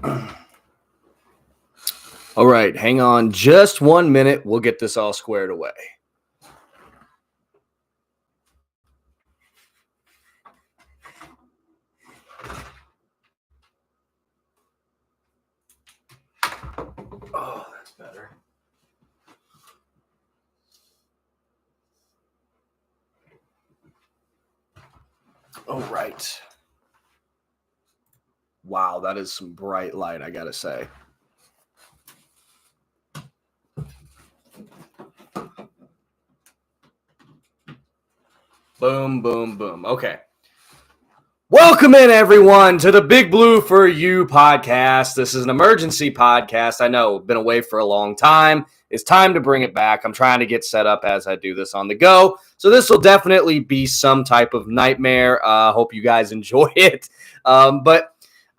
All right, hang on just 1 minute. We'll get this all squared away. Oh, that's better. All right. Wow, that is some bright light, I gotta say. Boom, boom, boom. Okay. Welcome in, everyone, to the Big Blue for You podcast. This is an emergency podcast. I know, been away for a long time. It's time to bring it back. I'm trying to get set up as I do this on the go. So this will definitely be some type of nightmare. Hope you guys enjoy it. But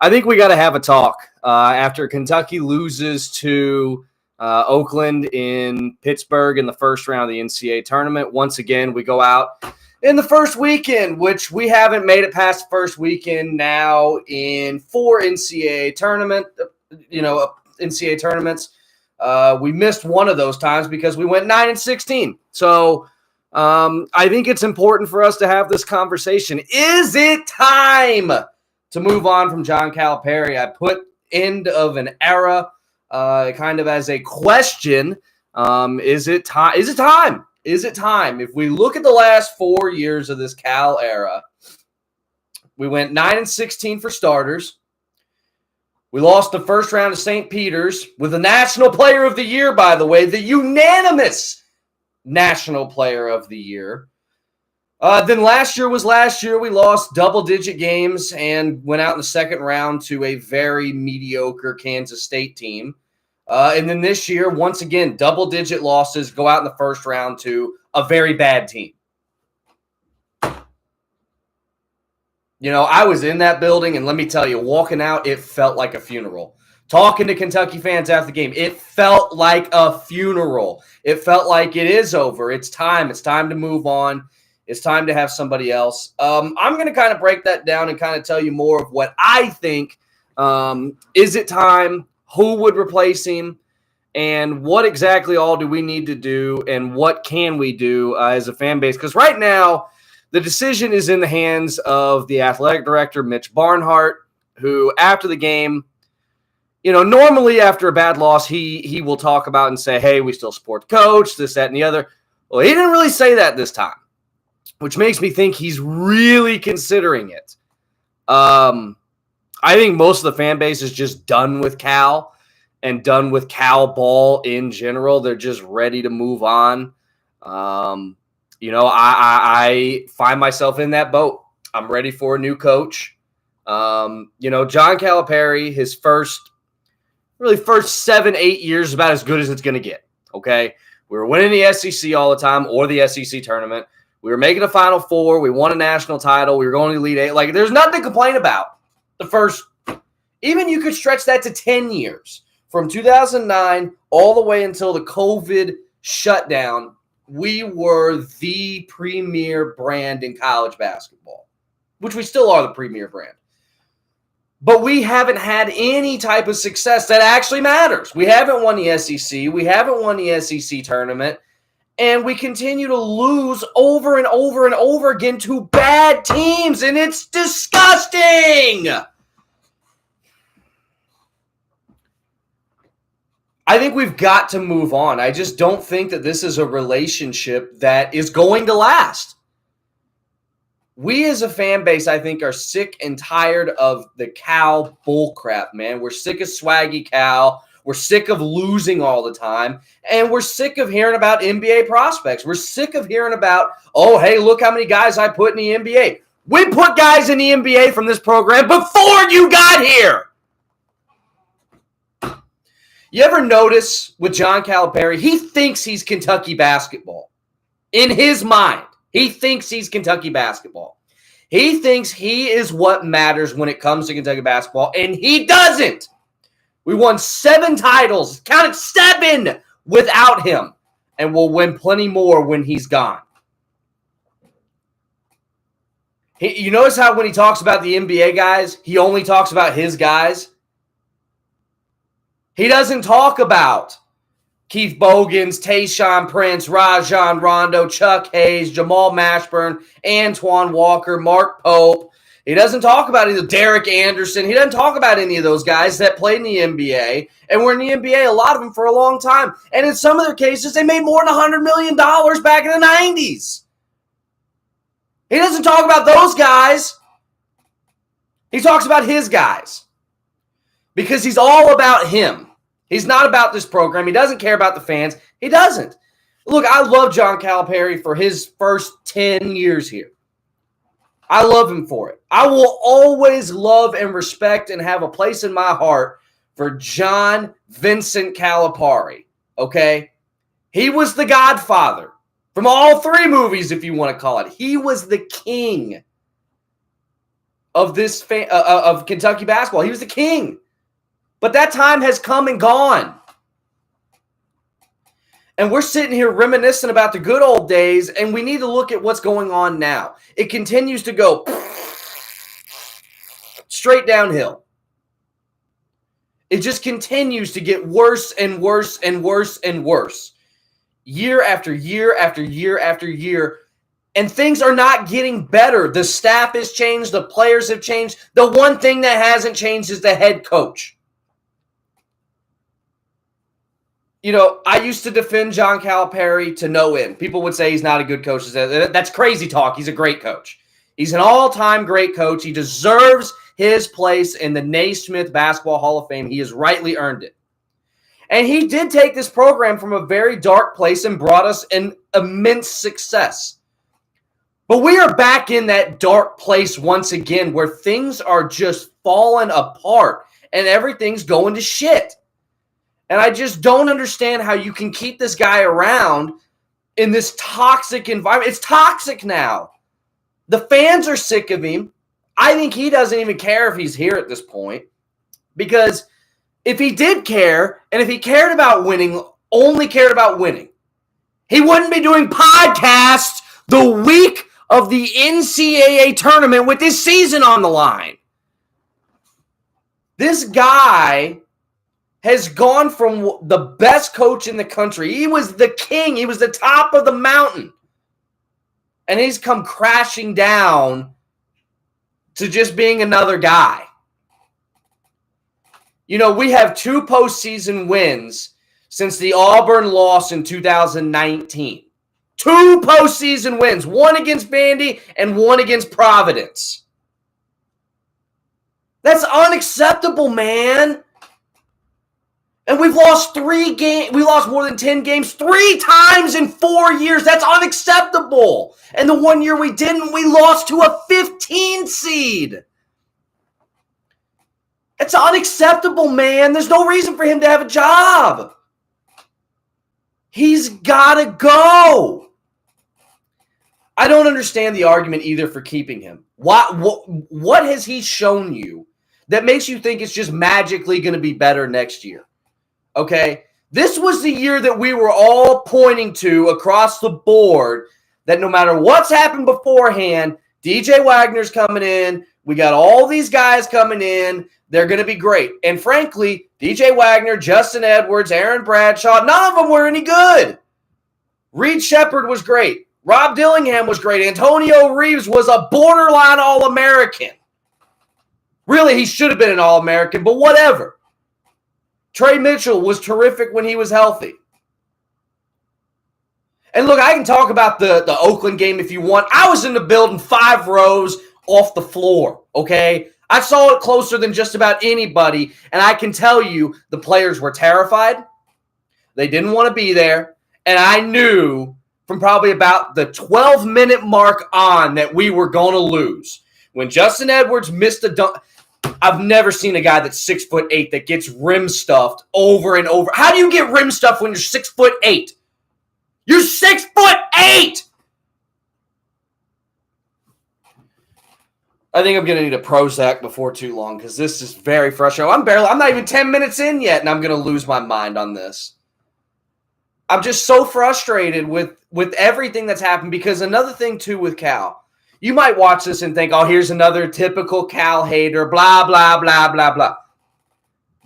I think we got to have a talk. After Kentucky loses to Oakland in Pittsburgh in the first round of the NCAA tournament, once again, we go out in the first weekend, which we haven't made it past the first weekend now in 4 NCAA tournaments. We missed one of those times because we went 9-16. So I think it's important for us to have this conversation. Is it time to move on from John Calipari? I put end of an era kind of as a question. Is it time? Is it time? Is it time? If we look at the last 4 years of this Cal era, we went 9-16 for starters. We lost the first round to St. Peter's with the National Player of the Year, by the way, the unanimous National Player of the Year. Then last year was last year. We lost double-digit games and went out in the second round to a very mediocre Kansas State team. And then this year, once again, double-digit losses, go out in the first round to a very bad team. You know, I was in that building, and let me tell you, walking out, it felt like a funeral. Talking to Kentucky fans after the game, it felt like a funeral. It felt like it is over. It's time. It's time to move on. It's time to have somebody else. I'm going to kind of break that down and kind of tell you more of what I think. Is it time? Who would replace him? And what exactly all do we need to do? And what can we do as a fan base? Because right now, the decision is in the hands of the athletic director, Mitch Barnhart, who after the game, you know, normally after a bad loss, he will talk about and say, hey, we still support the coach, this, that, and the other. Well, he didn't really say that this time, which makes me think he's really considering it. I think most of the fan base is just done with Cal and done with Cal ball in general. They're just ready to move on. You know, I find myself in that boat. I'm ready for a new coach. You know, John Calipari, his first 7-8 years is about as good as it's going to get, okay? We were winning the SEC all the time or the SEC tournament. We were making a Final Four. We won a national title. We were going to Elite Eight. Like, there's nothing to complain about. The first, even you could stretch that to 10 years. From 2009 all the way until the COVID shutdown, we were the premier brand in college basketball, which we still are the premier brand. But we haven't had any type of success that actually matters. We haven't won the SEC. We haven't won the SEC tournament. And we continue to lose over and over and over again to bad teams, and it's disgusting. I think we've got to move on. I just don't think that this is a relationship that is going to last. We as a fan base, I think, are sick and tired of the Cal bullcrap, man. We're sick of swaggy Cal. We're sick of losing all the time, and we're sick of hearing about NBA prospects. We're sick of hearing about, oh, hey, look how many guys I put in the NBA. We put guys in the NBA from this program before you got here. You ever notice with John Calipari, he thinks he's Kentucky basketball. In his mind, he thinks he's Kentucky basketball. He thinks he is what matters when it comes to Kentucky basketball, and he doesn't. We won 7 titles, counted 7 without him, and we'll win plenty more when he's gone. You notice how when he talks about the NBA guys, he only talks about his guys? He doesn't talk about Keith Bogans, Tayshaun Prince, Rajon Rondo, Chuck Hayes, Jamal Mashburn, Antoine Walker, Mark Pope. He doesn't talk about any of Derek Anderson. He doesn't talk about any of those guys that played in the NBA and were in the NBA, a lot of them for a long time. And in some of their cases, they made more than $100 million back in the 90s. He doesn't talk about those guys. He talks about his guys because he's all about him. He's not about this program. He doesn't care about the fans. He doesn't. Look, I love John Calipari for his first 10 years here. I love him for it. I will always love and respect and have a place in my heart for John Vincent Calipari, okay? He was the godfather from all three movies, if you want to call it. He was the king of of Kentucky basketball. He was the king. But that time has come and gone. And we're sitting here reminiscing about the good old days, and we need to look at what's going on now. It continues to go straight downhill. It just continues to get worse and worse and worse and worse. Year after year after year after year. And things are not getting better. The staff has changed. The players have changed. The one thing that hasn't changed is the head coach. You know, I used to defend John Calipari to no end. People would say he's not a good coach. That's crazy talk. He's a great coach. He's an all-time great coach. He deserves his place in the Naismith Basketball Hall of Fame. He has rightly earned it. And he did take this program from a very dark place and brought us an immense success. But we are back in that dark place once again where things are just falling apart and everything's going to shit. And I just don't understand how you can keep this guy around in this toxic environment. It's toxic now. The fans are sick of him. I think he doesn't even care if he's here at this point. Because if he did care, and if he cared about winning, only cared about winning, he wouldn't be doing podcasts the week of the NCAA tournament with this season on the line. This guy has gone from the best coach in the country. He was the king. He was the top of the mountain. And he's come crashing down to just being another guy. You know, we have 2 postseason wins since the Auburn loss in 2019. 2 postseason wins. 1 against Vandy and 1 against Providence. That's unacceptable, man. And we've lost 3 games. We lost more than 10 games 3 times in 4 years. That's unacceptable. And the 1 year we didn't, we lost to a 15 seed. It's unacceptable, man. There's no reason for him to have a job. He's got to go. I don't understand the argument either for keeping him. What has he shown you that makes you think it's just magically going to be better next year? Okay, this was the year that we were all pointing to across the board that no matter what's happened beforehand, DJ Wagner's coming in. We got all these guys coming in. They're going to be great. And frankly, DJ Wagner, Justin Edwards, Aaron Bradshaw, none of them were any good. Reed Sheppard was great. Rob Dillingham was great. Antonio Reeves was a borderline All-American. Really, he should have been an All-American, but whatever. Trey Mitchell was terrific when he was healthy. And look, I can talk about the Oakland game if you want. I was in the building 5 rows off the floor, okay? I saw it closer than just about anybody, and I can tell you the players were terrified. They didn't want to be there, and I knew from probably about the 12-minute mark on that we were going to lose. When Justin Edwards missed a dunk, I've never seen a guy that's 6'8" that gets rim stuffed over and over. How do you get rim stuffed when you're 6'8"? You're 6'8". I think I'm going to need a Prozac before too long because this is very frustrating. I'm not even 10 minutes in yet, and I'm going to lose my mind on this. I'm just so frustrated with everything that's happened because another thing, too, with Cal, you might watch this and think, oh, here's another typical Cal hater, blah, blah, blah, blah, blah.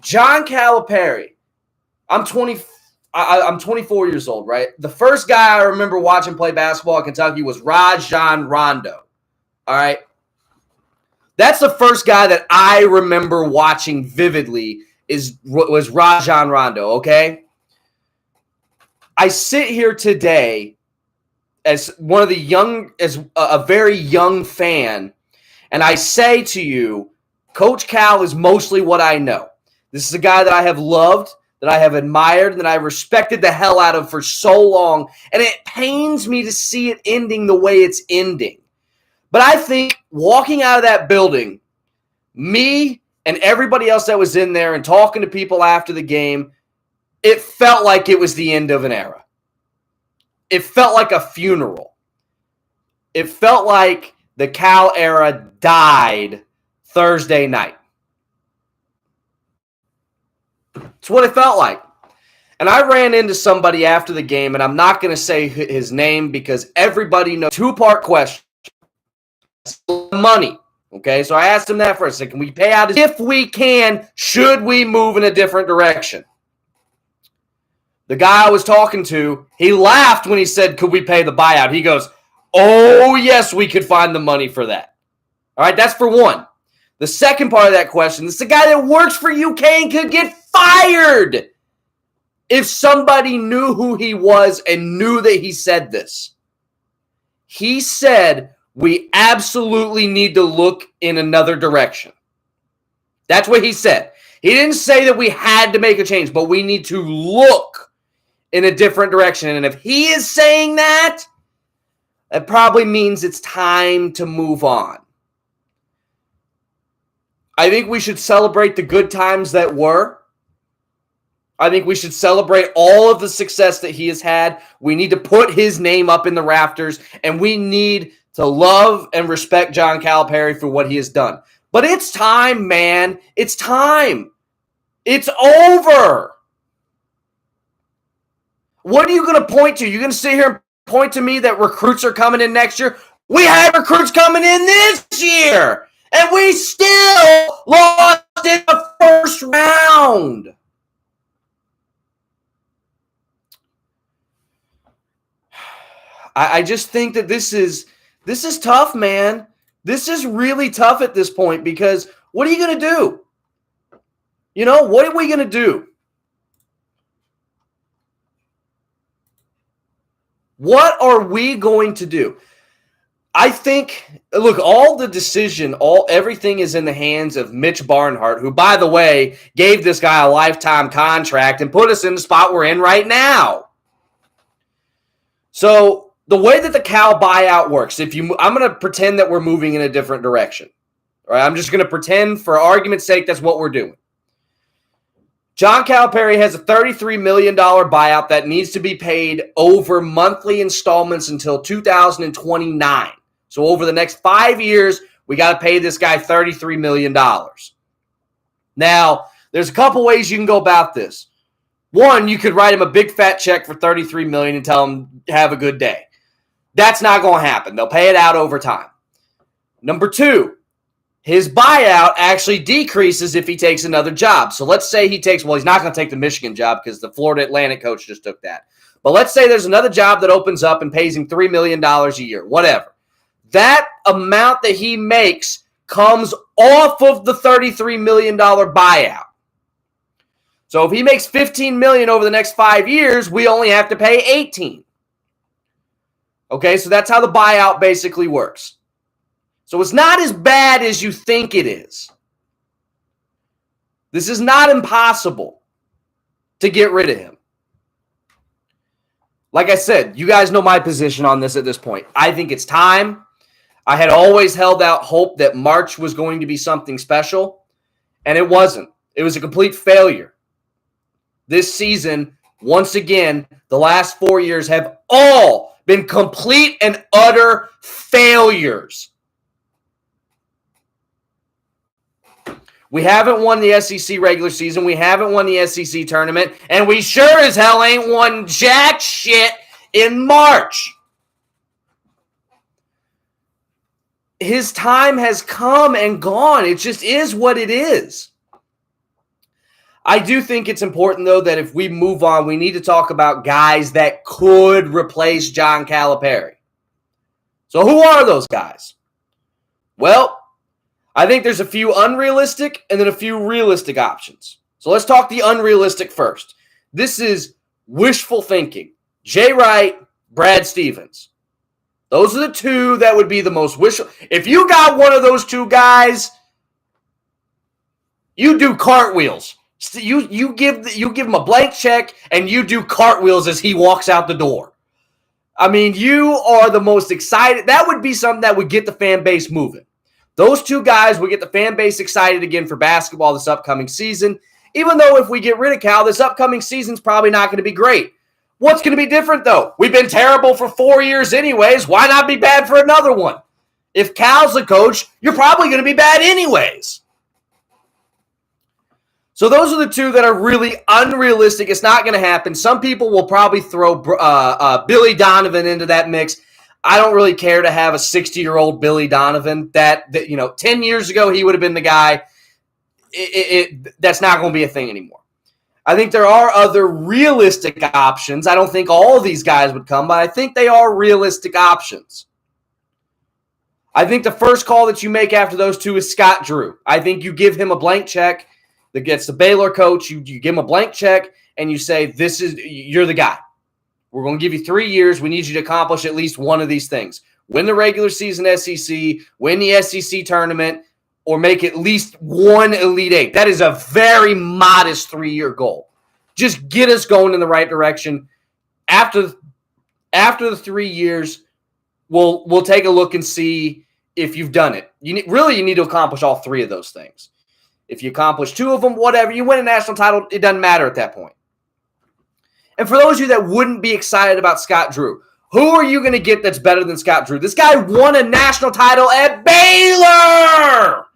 John Calipari I'm 20. I'm 24 years old, right? The first guy I remember watching play basketball at Kentucky was Rajon Rondo. All right. That's the first guy that I remember watching vividly was Rajon Rondo, okay? I sit here today as one of the young, as a very young fan, and I say to you, Coach Cal is mostly what I know. This is a guy that I have loved, that I have admired, and that I respected the hell out of for so long, and it pains me to see it ending the way it's ending. But I think walking out of that building, me and everybody else that was in there and talking to people after the game, it felt like it was the end of an era. It felt like a funeral. It felt like the Cal era died Thursday night. It's what it felt like. And I ran into somebody after the game, and I'm not going to say his name because everybody knows. Two-part question. Money. Okay, so I asked him that first. I said, can we pay out? If we can, should we move in a different direction? The guy I was talking to, he laughed when he said, could we pay the buyout? He goes, oh, yes, we could find the money for that. All right, that's for one. The second part of that question, this is the guy that works for UK and could get fired if somebody knew who he was and knew that he said this. He said, we absolutely need to look in another direction. That's what he said. He didn't say that we had to make a change, but we need to look in a different direction. And if he is saying that, it probably means it's time to move on. I think we should celebrate the good times that were. I think we should celebrate all of the success that he has had. We need to put his name up in the rafters, and we need to love and respect John Calipari for what he has done. But it's time, man. It's time. It's over. What are you going to point to? You're going to sit here and point to me that recruits are coming in next year? We had recruits coming in this year, and we still lost in the first round. I just think that this is tough, man. This is really tough at this point because what are you going to do? You know, what are we going to do? What are we going to do? I think, look, everything is in the hands of Mitch Barnhart, who, by the way, gave this guy a lifetime contract and put us in the spot we're in right now. So the way that the Cal buyout works, I'm going to pretend that we're moving in a different direction. All right, I'm just going to pretend, for argument's sake, that's what we're doing. John Calipari has a $33 million buyout that needs to be paid over monthly installments until 2029. So over the next 5 years, we got to pay this guy $33 million. Now, there's a couple ways you can go about this. One, you could write him a big fat check for $33 million and tell him, have a good day. That's not going to happen. They'll pay it out over time. Number two, his buyout actually decreases if he takes another job. So let's say he's not going to take the Michigan job because the Florida Atlantic coach just took that. But let's say there's another job that opens up and pays him $3 million a year, whatever. That amount that he makes comes off of the $33 million buyout. So if he makes $15 million over the next 5 years, we only have to pay $18. Okay, so that's how the buyout basically works. So it's not as bad as you think it is. This is not impossible to get rid of him. Like I said, you guys know my position on this at this point. I think it's time. I had always held out hope that March was going to be something special, and it wasn't. It was a complete failure. This season, once again, the last 4 years have all been complete and utter failures. We haven't won the SEC regular season. We haven't won the SEC tournament. And we sure as hell ain't won jack shit in March. His time has come and gone. It just is what it is. I do think it's important, though, that if we move on, we need to talk about guys that could replace John Calipari. So who are those guys? Well, I think there's a few unrealistic and then a few realistic options. So let's talk the unrealistic first. This is wishful thinking. Jay Wright, Brad Stevens. Those are the two that would be the most wishful. If you got one of those two guys, you do cartwheels. You give him a blank check and you do cartwheels as he walks out the door. I mean, you are the most excited. That would be something that would get the fan base moving. Those two guys would get the fan base excited again for basketball this upcoming season. Even though if we get rid of Cal, this upcoming season's probably not going to be great. What's going to be different, though? We've been terrible for 4 years anyways. Why not be bad for another one? If Cal's the coach, you're probably going to be bad anyways. So those are the two that are really unrealistic. It's not going to happen. Some people will probably throw Billy Donovan into that mix. I don't really care to have a 60-year-old Billy Donovan. That 10 years ago, he would have been the guy. That's not going to be a thing anymore. I think there are other realistic options. I don't think all of these guys would come, but I think they are realistic options. I think the first call that you make after those two is Scott Drew. I think you give him a blank check that gets the Baylor coach. You give him a blank check and you say, you're the guy. We're going to give you 3 years. We need you to accomplish at least one of these things. Win the regular season SEC, win the SEC tournament, or make at least one Elite Eight. That is a very modest 3-year goal. Just get us going in the right direction. After the 3 years, we'll take a look and see if you've done it. You need to accomplish all three of those things. If you accomplish two of them, whatever, you win a national title, it doesn't matter at that point. And for those of you that wouldn't be excited about Scott Drew, who are you going to get that's better than Scott Drew? This guy won a national title at Baylor!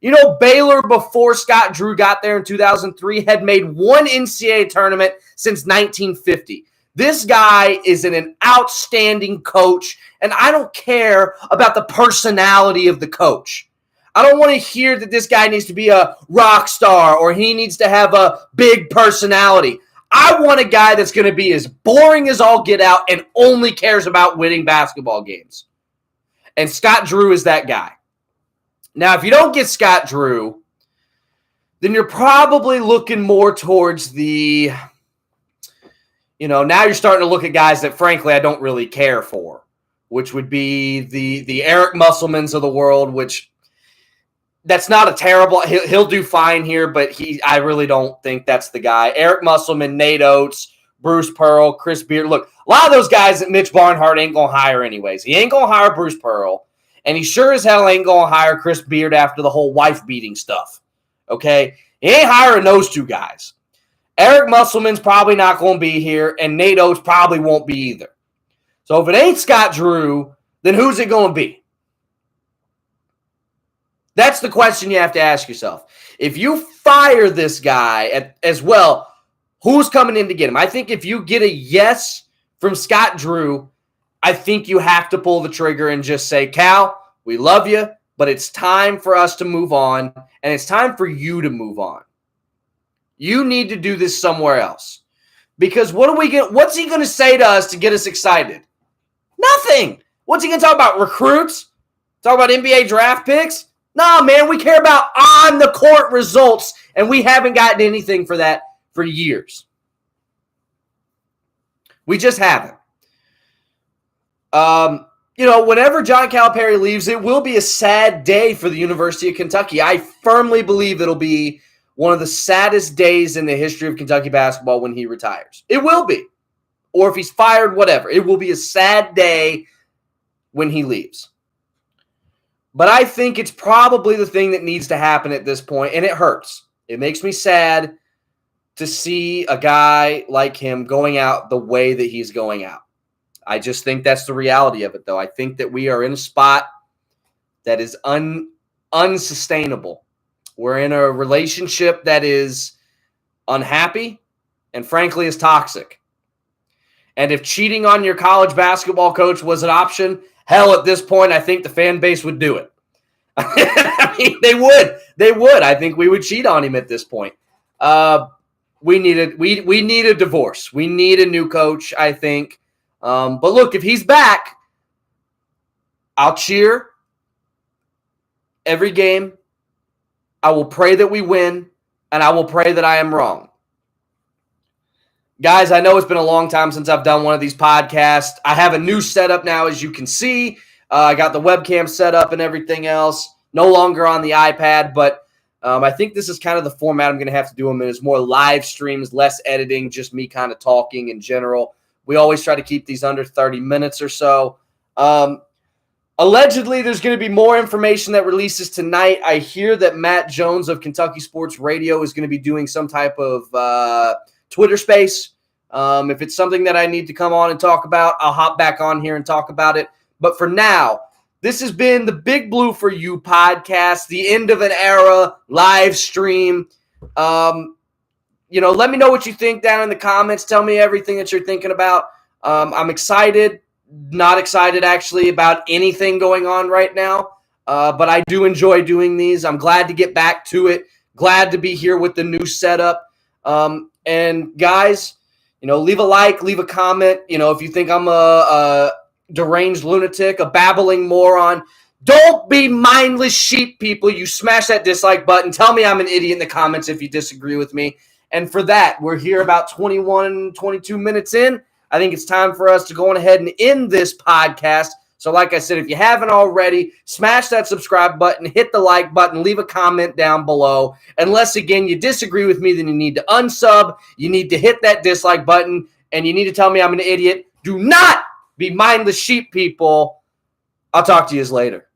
You know, Baylor, before Scott Drew got there in 2003, had made one NCAA tournament since 1950. This guy is an outstanding coach, and I don't care about the personality of the coach. I don't want to hear that this guy needs to be a rock star or he needs to have a big personality. I want a guy that's going to be as boring as all get out and only cares about winning basketball games. And Scott Drew is that guy. Now, if you don't get Scott Drew, then you're probably looking more towards the, now you're starting to look at guys that, frankly, I don't really care for, which would be the Eric Musselmans of the world, which that's not a terrible, he'll do fine here, but I really don't think that's the guy. Eric Musselman, Nate Oates, Bruce Pearl, Chris Beard. Look, a lot of those guys that Mitch Barnhart ain't going to hire anyways. He ain't going to hire Bruce Pearl. And he sure as hell ain't going to hire Chris Beard after the whole wife-beating stuff. Okay? He ain't hiring those two guys. Eric Musselman's probably not going to be here, and Nate Oates probably won't be either. So if it ain't Scott Drew, then who's it going to be? That's the question you have to ask yourself. If you fire this guy as well, who's coming in to get him? I think if you get a yes from Scott Drew, I think you have to pull the trigger and just say, Cal, we love you, but it's time for us to move on, and it's time for you to move on. You need to do this somewhere else. Because what's he going to say to us to get us excited? Nothing. What's he going to talk about? Recruits? Talk about NBA draft picks? Nah, man, we care about on-the-court results, and we haven't gotten anything for that for years. We just haven't. Whenever John Calipari leaves, it will be a sad day for the University of Kentucky. I firmly believe it'll be one of the saddest days in the history of Kentucky basketball when he retires. It will be. Or if he's fired, whatever. It will be a sad day when he leaves. But I think it's probably the thing that needs to happen at this point, and it hurts. It makes me sad to see a guy like him going out the way that he's going out. I just think that's the reality of it, though. I think that we are in a spot that is unsustainable. We're in a relationship that is unhappy and, frankly, is toxic. And if cheating on your college basketball coach was an option, hell, at this point, I think the fan base would do it. I mean, they would. They would. I think we would cheat on him at this point. we need a divorce. We need a new coach, I think. But look, if he's back, I'll cheer every game. I will pray that we win, and I will pray that I am wrong. Guys, I know it's been a long time since I've done one of these podcasts. I have a new setup now, as you can see. I got the webcam set up and everything else. No longer on the iPad, but I think this is kind of the format I'm going to have to do them in. It's more live streams, less editing, just me kind of talking in general. We always try to keep these under 30 minutes or so. Allegedly, there's going to be more information that releases tonight. I hear that Matt Jones of Kentucky Sports Radio is going to be doing some type of Twitter space. If it's something that I need to come on and talk about, I'll hop back on here and talk about it. But for now, this has been the Big Blue for You podcast, the end of an era live stream. Let me know what you think down in the comments. Tell me everything that you're thinking about. I'm excited, not excited actually about anything going on right now. But I do enjoy doing these. I'm glad to get back to it. Glad to be here with the new setup. And guys, leave a like, leave a comment. If you think I'm a deranged lunatic, a babbling moron, don't be mindless sheep, people. You smash that dislike button. Tell me I'm an idiot in the comments if you disagree with me. And for that, we're here about 21, 22 minutes in. I think it's time for us to go on ahead and end this podcast. So like I said, if you haven't already, smash that subscribe button, hit the like button, leave a comment down below. Unless, again, you disagree with me, then you need to unsub, you need to hit that dislike button, and you need to tell me I'm an idiot. Do not be mindless sheep, people. I'll talk to you later.